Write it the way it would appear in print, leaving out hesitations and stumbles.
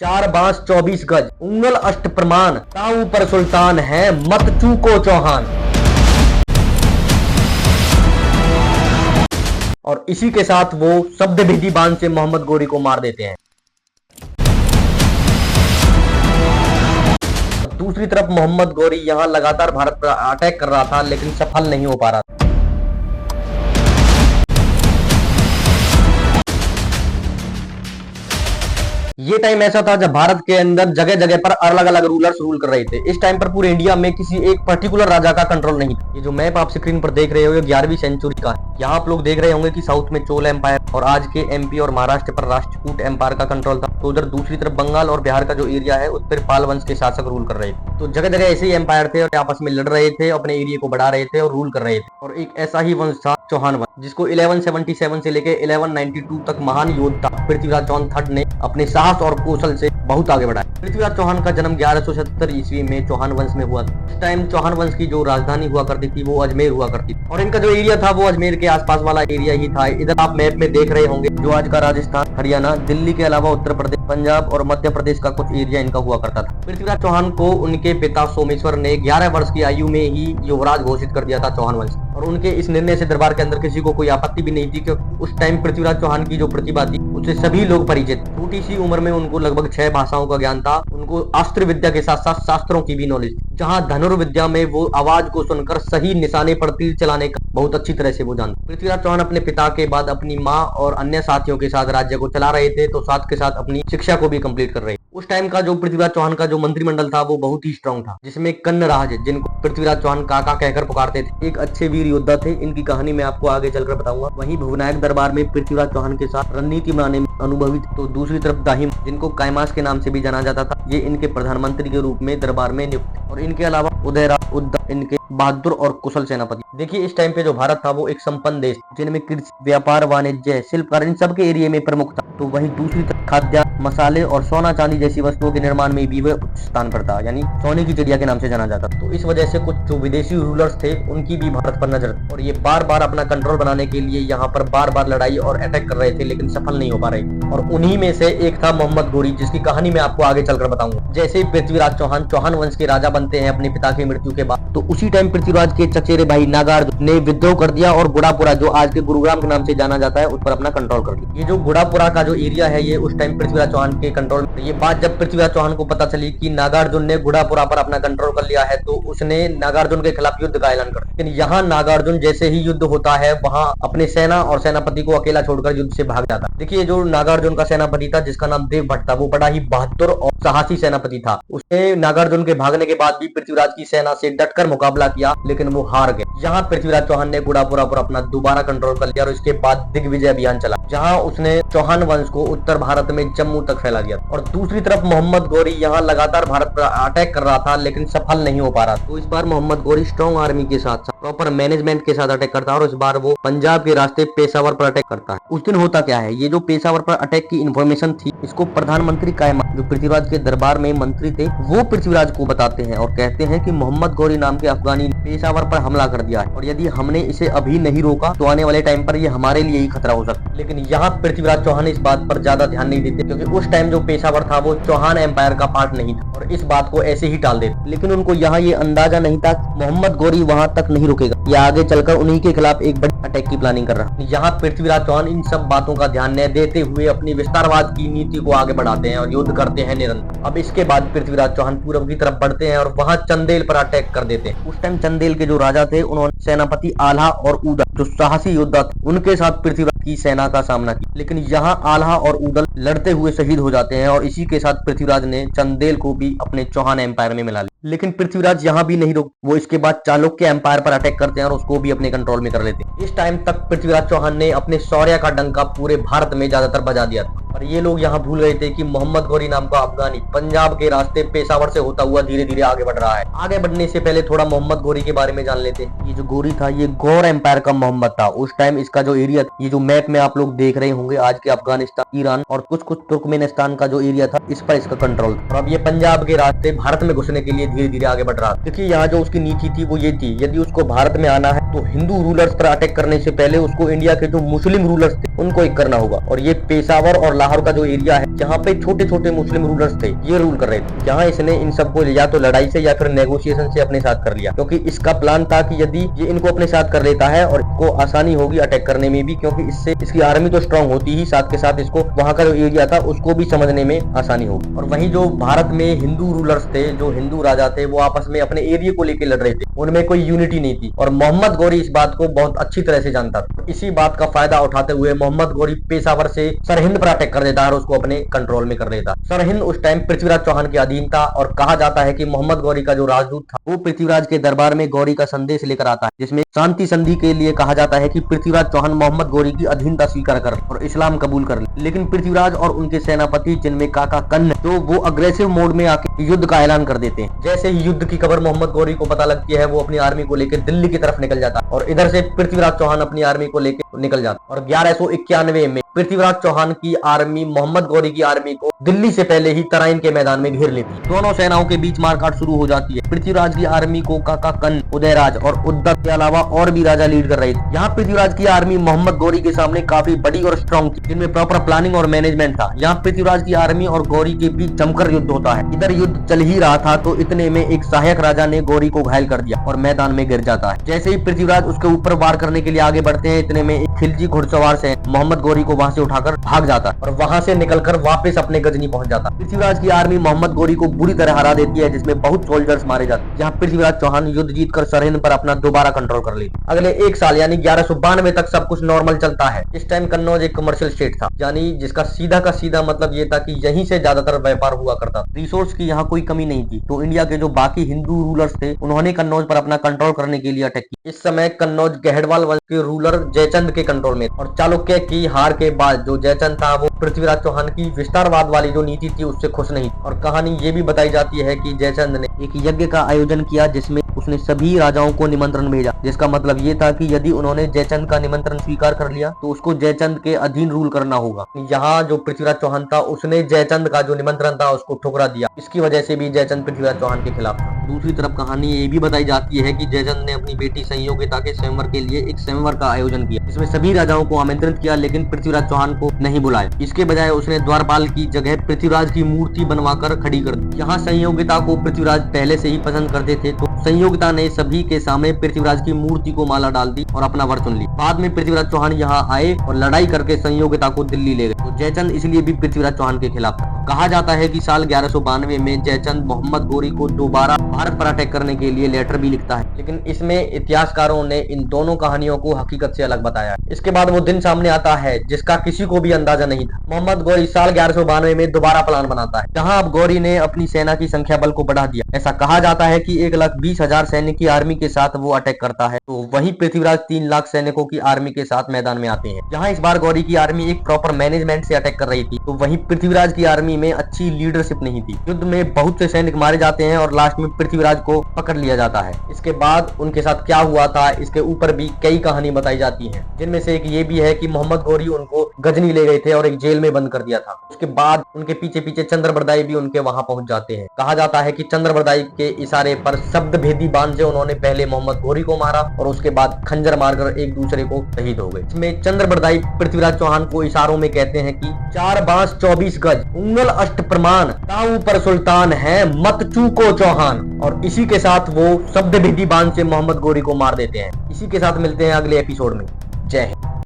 4 बांस 24 गज, उंगल अष्ट प्रमाण, ताऊ पर सुल्तान है, मत चूको चौहान। और इसी के साथ वो शब्द भेदी बाण से मोहम्मद गौरी को मार देते हैं। दूसरी तरफ मोहम्मद गौरी यहां लगातार भारत पर अटैक कर रहा था, लेकिन सफल नहीं हो पा रहा था। ये टाइम ऐसा था जब भारत के अंदर जगह जगह पर अलग अलग रूलर्स रूल कर रहे थे। इस टाइम पर पूरे इंडिया में किसी एक पर्टिकुलर राजा का कंट्रोल नहीं था। ये जो मैप आप स्क्रीन पर देख रहे हो, ये 11वीं सेंचुरी का है। यहाँ आप लोग देख रहे होंगे कि साउथ में चोल एम्पायर और आज के एमपी और महाराष्ट्र पर राष्ट्रकूट एम्पायर का कंट्रोल था। तो उधर दूसरी तरफ बंगाल और बिहार का जो एरिया है उस पर पाल वंश के शासक रूल कर रहे थे। तो जगह जगह ऐसे ही एम्पायर थे और आपस में लड़ रहे थे, अपने एरिया को बढ़ा रहे थे और रूल कर रहे थे। और एक ऐसा ही वंश था चौहान वंश, जिसको 1177 से लेकर 1192 तक महान योद्धा पृथ्वीराज चौहान III ने अपने साहस और कौशल से बहुत आगे बढ़ाया। पृथ्वीराज चौहान का जन्म 1177 ईस्वी में चौहान वंश में हुआ था। इस टाइम चौहान वंश की जो राजधानी हुआ करती थी वो अजमेर हुआ करती थी, और इनका जो एरिया था वो अजमेर के आसपास वाला एरिया ही था। इधर आप मैप में देख रहे होंगे जो आज का राजस्थान, हरियाणा, दिल्ली के अलावा उत्तर प्रदेश, पंजाब और मध्य प्रदेश का कुछ एरिया इनका हुआ करता था। पृथ्वीराज चौहान को उनके पिता सोमेश्वर ने 11 वर्ष की आयु में ही युवराज घोषित कर दिया था चौहान वंश, और उनके इस निर्णय से दरबार के अंदर किसी को कोई आपत्ति भी नहीं थी, क्योंकि उस टाइम पृथ्वीराज चौहान की जो प्रतिभा थी उससे सभी लोग परिचित। छोटी सी उम्र में उनको लगभग 6 भाषाओं का ज्ञान था। उनको अस्त्र विद्या के साथ साथ शास्त्रों की भी नॉलेज थी, जहां धनुर्विद्या में वो आवाज को सुनकर सही निशाने पर तीर चलाने का बहुत अच्छी तरह से वो जानते। पृथ्वीराज चौहान अपने पिता के बाद अपनी माँ और अन्य साथियों के साथ राज्य को चला रहे थे, तो साथ के साथ अपनी शिक्षा को भी कंप्लीट कर रहे थे। उस टाइम का जो पृथ्वीराज चौहान का जो मंत्रिमंडल था वो बहुत ही स्ट्रांग था, जिसमें कन्नराज, जिनको पृथ्वीराज चौहान काका कहकर पुकारते थे, एक अच्छे वीर योद्धा थे। इनकी कहानी मैं आपको आगे चलकर बताऊंगा। वहीं भुवनायक दरबार में पृथ्वीराज चौहान के साथ रणनीति बनाने में अनुभवी थे। तो दूसरी तरफ दाहिम, जिनको कैमास के नाम से भी जाना जाता था, ये इनके प्रधानमंत्री के रूप में दरबार में नियुक्त थे। और इनके अलावा उदयराज उद्दा इनके बहादुर और कुशल सेनापति। देखिए इस टाइम पे जो भारत था वो एक संपन्न देश, जिनमें कृषि, व्यापार, वाणिज्य, शिल्पकार इन सब के एरिया में प्रमुख था। तो वहीं दूसरी तरफ खाद्यान्न, मसाले और सोना चांदी जैसी वस्तुओं के निर्माण में भी वह उच्च स्थान पर था, यानी सोने की चिड़िया के नाम से जाना जाता। तो इस वजह से कुछ जो विदेशी रूलर्स थे उनकी भी भारत पर नजर थी, और ये बार बार अपना कंट्रोल बनाने के लिए यहाँ पर बार बार लड़ाई और अटैक कर रहे थे, लेकिन सफल नहीं हो पा रहे। और उन्हीं में से एक था मोहम्मद गौरी, जिसकी कहानी मैं आपको आगे चलकर बताऊंगा। जैसे ही पृथ्वीराज चौहान चौहान वंश के राजा बनते हैं अपने पिता की मृत्यु के बाद, तो उसी टाइम पृथ्वीराज के चचेरे भाई नागार्जुन ने विद्रोह कर दिया और गुड़ापुरा, जो आज के गुरुग्राम के नाम से जाना जाता है, उस पर अपना कंट्रोल कर लिया। ये जो गुड़ापुरा का जो एरिया है ये उस टाइम पृथ्वीराज चौहान के कंट्रोल में। ये बात जब पृथ्वीराज चौहान को पता चली कि नागार्जुन ने गुड़ापुरा पर अपना कंट्रोल कर लिया है, तो उसने नागार्जुन के खिलाफ युद्ध का ऐलान कर दिया। लेकिन यहाँ नागार्जुन जैसे ही युद्ध होता है, वहाँ अपने सेना और सेनापति को अकेला छोड़कर युद्ध से भाग जाता। देखिए जो नागार्जुन का सेनापति था, जिसका नाम देव भट्ट था, वो बड़ा ही बहादुर और साहसी सेनापति था। उसने नागार्जुन के भागने के बाद भी पृथ्वीराज की सेना से डटकर मुकाबला किया, लेकिन वो हार गए। यहाँ पृथ्वीराज चौहान ने गुड़ापुरा पर अपना दोबारा कंट्रोल कर लिया और इसके बाद दिग्विजय अभियान चला, जहाँ उसने चौहान वंश को उत्तर भारत में जम्मू तक फैला दिया। और दूसरी तरफ मोहम्मद गौरी यहाँ लगातार भारत पर अटैक कर रहा था, लेकिन सफल नहीं हो पा रहा। तो इस बार मोहम्मद गौरी स्ट्रॉन्ग आर्मी के साथ प्रॉपर मैनेजमेंट के साथ अटैक करता है, और इस बार वो पंजाब के रास्ते पेशावर पर अटैक करता है। उस दिन होता क्या है, ये जो पेशावर पर अटैक की इन्फॉर्मेशन थी, इसको प्रधानमंत्री कैमास, जो पृथ्वीराज के दरबार में मंत्री थे, वो पृथ्वीराज को बताते हैं और कहते हैं कि मोहम्मद गौरी नाम के अफगानी ने पेशावर पर हमला कर दिया है, और यदि हमने इसे अभी नहीं रोका तो आने वाले टाइम पर ये हमारे लिए ही खतरा हो सकता है। लेकिन यहाँ पृथ्वीराज चौहान इस बात पर ज्यादा ध्यान नहीं देते, क्योंकि उस टाइम जो पेशावर था वो चौहान एम्पायर का पार्ट नहीं था, और इस बात को ऐसे ही टाल देते। लेकिन उनको यहाँ ये अंदाजा नहीं था मोहम्मद गौरी वहां तक नहीं रुकेगा, ये आगे चलकर उन्हीं के खिलाफ एक बड़ी अटैक की प्लानिंग कर रहा है। यहाँ पृथ्वीराज चौहान इन सब बातों का ध्यान न देते हुए अपनी विस्तारवाद की नीति को आगे बढ़ाते हैं और युद्ध करते हैं निरंतर। अब इसके बाद पृथ्वीराज चौहान पूर्व की तरफ बढ़ते हैं और वहां चंदेल पर अटैक कर देते हैं। उस टाइम चंदेल के जो राजा थे, उन्होंने सेनापति आल्हा और उदल, जो साहसी योद्धा थे, उनके साथ पृथ्वीराज की सेना का सामना किया। लेकिन यहाँ आल्हा और उदल लड़ते हुए शहीद हो जाते हैं, और इसी के साथ पृथ्वीराज ने चंदेल को भी अपने चौहान एम्पायर में मिला लिया। लेकिन पृथ्वीराज यहाँ भी नहीं रुक, वो इसके बाद चालुक्य एम्पायर पर अटैक करते हैं और उसको भी अपने कंट्रोल में कर लेते हैं। इस टाइम तक पृथ्वीराज चौहान ने अपने शौर्य का डंका पूरे भारत में ज्यादातर बजा दिया था, और ये लोग यहाँ भूल गए थे कि मोहम्मद गौरी नाम का अफगानी पंजाब के रास्ते पेशावर से होता हुआ धीरे धीरे आगे बढ़ रहा है। आगे बढ़ने से पहले थोड़ा मोहम्मद गौरी के बारे में जान लेते हैं। ये जो गौरी था, ये गौर एम्पायर का मोहम्मद था। उस टाइम इसका जो एरिया था, ये जो मैप में आप लोग देख रहे होंगे, आज के अफगानिस्तान, ईरान और कुछ कुछ तुर्कमेनिस्तान का जो एरिया था, इस पर इसका कंट्रोल था। और अब ये पंजाब के रास्ते भारत में घुसने के लिए धीरे धीरे आगे बढ़ रहा। देखिए यहाँ जो उसकी नीति थी वो ये थी, यदि उसको भारत में आना है तो हिंदू रूलर्स पर अटैक करने से पहले उसको इंडिया के जो मुस्लिम रूलर्स थे उनको एक करना होगा। और ये पेशावर और लाहौर का जो एरिया है जहाँ पे छोटे छोटे मुस्लिम रूलर्स थे ये रूल कर रहे थे, जहाँ इसने इन सबको या तो लड़ाई से या फिर नेगोशिएशन से अपने साथ कर लिया, क्योंकि इसका प्लान था कि यदि ये इनको अपने साथ कर लेता है और इसको आसानी होगी अटैक करने में भी, क्योंकि इससे इसकी आर्मी तो स्ट्रांग होती ही, साथ के साथ इसको वहाँ का जो एरिया था उसको भी समझने में आसानी होगी। और वहीं जो भारत में हिंदू रूलर्स थे, जो हिंदू राजा थे, वो आपस में अपने एरिया को लेकर लड़ रहे थे, उनमें कोई यूनिटी नहीं थी। और मोहम्मद गौरी इस बात को बहुत अच्छी तरह से जानता था। इसी बात का फायदा उठाते हुए मोहम्मद गौरी पेशावर से सरहिंद पर अटैक कर देता है और उसको अपने कंट्रोल में कर लेता। सरहिंद उस टाइम पृथ्वीराज चौहान के अधीन था और कहा जाता है कि मोहम्मद गौरी का जो राजदूत था वो पृथ्वीराज के दरबार में गौरी का संदेश लेकर आता है, जिसमें शांति संधि के लिए कहा जाता है कि पृथ्वीराज चौहान मोहम्मद गौरी की अधीनता स्वीकार कर और इस्लाम कबूल कर ले। लेकिन पृथ्वीराज और उनके सेनापति जिनमें काका कन्न, तो वो अग्रेसिव मोड में आके युद्ध का ऐलान कर देते हैं। जैसे ही युद्ध की खबर मोहम्मद गौरी को पता लगती है वो अपनी आर्मी को लेकर दिल्ली की तरफ निकल जाता है और इधर से पृथ्वीराज चौहान अपनी आर्मी को लेकर निकल जाता है। और 1191 में पृथ्वीराज चौहान की आर्मी मोहम्मद गौरी की आर्मी को दिल्ली से पहले ही तराइन के मैदान में घेर लेती है। दोनों सेनाओं के बीच मारकाट शुरू हो जाती है। पृथ्वीराज की आर्मी को काका कन्न, उदयराज और उद्दत के अलावा और भी राजा लीड कर रहे थे। यहाँ पृथ्वीराज की आर्मी मोहम्मद गौरी के सामने काफी बड़ी और स्ट्रॉन्ग थी, जिनमें प्रॉपर प्लानिंग और मैनेजमेंट था। यहाँ पृथ्वीराज की आर्मी और गौरी के बीच जमकर युद्ध होता है। इधर युद्ध चल ही रहा था तो इतने में एक सहायक राजा ने गौरी को घायल कर दिया और मैदान में गिर जाता है। जैसे ही पृथ्वीराज उसके ऊपर वार करने के लिए आगे बढ़ते हैं, इतने में एक खिलजी घुड़सवार से मोहम्मद गौरी को वहां से उठाकर भाग जाता है और वहां से निकलकर वापस अपने गजनी पहुंच जाता है। पृथ्वीराज की आर्मी मोहम्मद गौरी को बुरी तरह हरा देती है, जिसमें बहुत सोल्जर्स मारे जाते हैं। जहां पृथ्वीराज चौहान युद्ध जीतकर सरहिंद पर अपना दोबारा कंट्रोल कर लेते। अगले एक साल यानी 1192 तक सब कुछ नॉर्मल चलता है। इस टाइम कन्नौज एक कमर्शियल स्टेट था, यानी जिसका सीधा का सीधा मतलब ये था कि यहीं से ज्यादातर व्यापार हुआ करता था। रिसोर्स की यहाँ कोई कमी नहीं थी। तो इंडिया के जो बाकी हिंदू रूलर्स थे उन्होंने कन्नौज पर अपना कंट्रोल करने के लिए अटैक किया। इस समय कन्नौज गहडवाल वंश के रूलर जयचंद के कंट्रोल में, और चालुक्य की हार के बाद जो जयचंद था वो पृथ्वीराज चौहान की विस्तारवाद वाली जो नीति थी उससे खुश नहीं। और कहानी ये भी बताई जाती है कि जयचंद ने एक यज्ञ का आयोजन किया जिसमें उसने सभी राजाओं को निमंत्रण भेजा, जिसका मतलब ये था कि यदि उन्होंने जयचंद का निमंत्रण स्वीकार कर लिया तो उसको जयचंद के अधीन रूल करना होगा। यहाँ जो पृथ्वीराज चौहान था उसने जयचंद का जो निमंत्रण था उसको ठुकरा दिया। इसकी वजह से भी जयचंद पृथ्वीराज चौहान के खिलाफ था। दूसरी तरफ कहानी ये भी बताई जाती है कि जयचंद ने अपनी बेटी संयोगिता के स्वयंवर के लिए एक स्वयंवर का आयोजन किया, जिसमें सभी राजाओं को आमंत्रित किया लेकिन पृथ्वीराज चौहान को नहीं बुलाया। इसके बजाय उसने द्वारपाल की जगह पृथ्वीराज की मूर्ति बनवाकर खड़ी कर दी। यहाँ संयोगिता को पृथ्वीराज पहले से ही पसंद करते थे, तो संयोगिता ने सभी के सामने पृथ्वीराज की मूर्ति को माला डाल दी और अपना वर चुन ली। बाद में पृथ्वीराज चौहान यहाँ आए और लड़ाई करके संयोगिता को दिल्ली ले गए। तो जयचंद इसलिए भी पृथ्वीराज चौहान के खिलाफ था। कहा जाता है कि साल 1192 में जयचंद मोहम्मद गौरी को दोबारा भारत पर अटैक करने के लिए लेटर भी लिखता है, लेकिन इसमें इतिहासकारों ने इन दोनों कहानियों को हकीकत से अलग बताया है। इसके बाद वो दिन सामने आता है जिसका किसी को भी अंदाजा नहीं था। मोहम्मद गौरी साल 1192 में दोबारा प्लान बनाता है, जहां अब गौरी ने अपनी सेना की संख्या बल को बढ़ा दिया। ऐसा कहा जाता है कि 1,20,000 सैनिक की आर्मी के साथ वो अटैक करता है, तो वही पृथ्वीराज 3 लाख सैनिकों की आर्मी के साथ मैदान में आते हैं। जहां इस बार गौरी की आर्मी एक प्रॉपर मैनेजमेंट से अटैक कर रही थी, तो वहीं पृथ्वीराज की आर्मी में अच्छी लीडरशिप नहीं थी। युद्ध में बहुत से सैनिक मारे जाते हैं और लास्ट में पृथ्वीराज को पकड़ लिया जाता है। इसके बाद उनके साथ क्या हुआ था इसके ऊपर भी कई कहानी बताई जाती है, जिनमें से एक ये भी है कि मोहम्मद गौरी उनको गजनी ले गए थे और एक जेल में बंद कर दिया था। उसके बाद उनके पीछे पीछे चंद्रबरदाई भी उनके वहां पहुंच जाते हैं। कहा जाता है कि चंद्रबरदाई के इशारे पर शब्द भेदी बाण से उन्होंने पहले मोहम्मद गौरी को मारा और उसके बाद खंजर मारकर एक दूसरे को शहीद हो गए। इसमें चंद्रबरदाई पृथ्वीराज चौहान को इशारों में कहते हैं कि 4 बांस 24 गज उंगल अष्ट प्रमाण ताऊ पर सुल्तान है मत चूको चौहान। और इसी के साथ वो शब्द भेदी बाण से मोहम्मद गौरी को मार देते हैं। इसी के साथ मिलते हैं अगले एपिसोड में। जय हिंद।